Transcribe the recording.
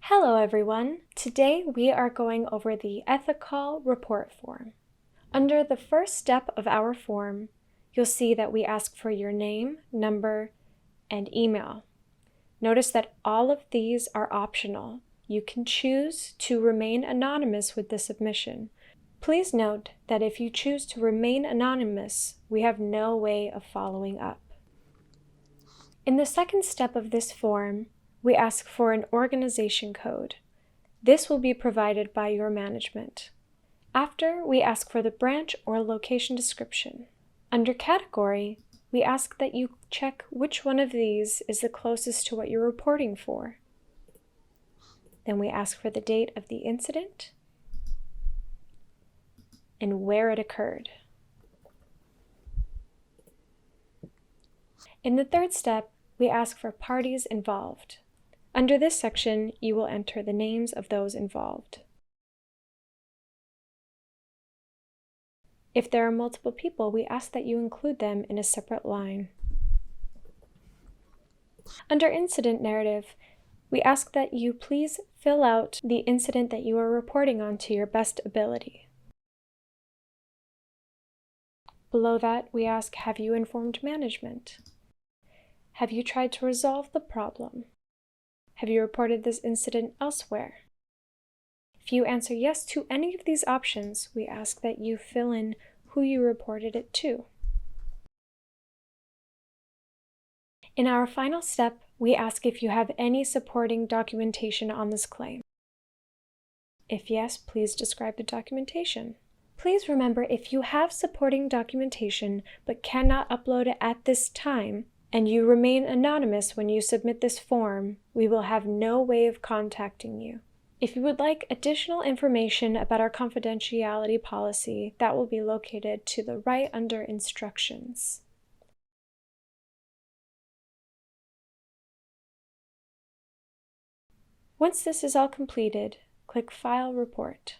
Hello everyone! Today we are going over the EthiCall Report Form. Under the first step of our form, you'll see that we ask for your name, number, and email. Notice that all of these are optional. You can choose to remain anonymous with the submission. Please note that if you choose to remain anonymous, we have no way of following up. In the second step of this form, we ask for an organization code. This will be provided by your management. After, we ask for the branch or location description. Under category, we ask that you check which one of these is the closest to what you're reporting for. Then we ask for the date of the incident and where it occurred. In the third step, we ask for parties involved. Under this section, you will enter the names of those involved. If there are multiple people, we ask that you include them in a separate line. Under incident narrative, we ask that you please fill out the incident that you are reporting on to your best ability. Below that, we ask, have you informed management? Have you tried to resolve the problem? Have you reported this incident elsewhere? If you answer yes to any of these options, we ask that you fill in who you reported it to. In our final step, we ask if you have any supporting documentation on this claim. If yes, please describe the documentation. Please remember, if you have supporting documentation but cannot upload it at this time, and you remain anonymous when you submit this form, we will have no way of contacting you. If you would like additional information about our confidentiality policy, that will be located to the right under Instructions. Once this is all completed, click File Report.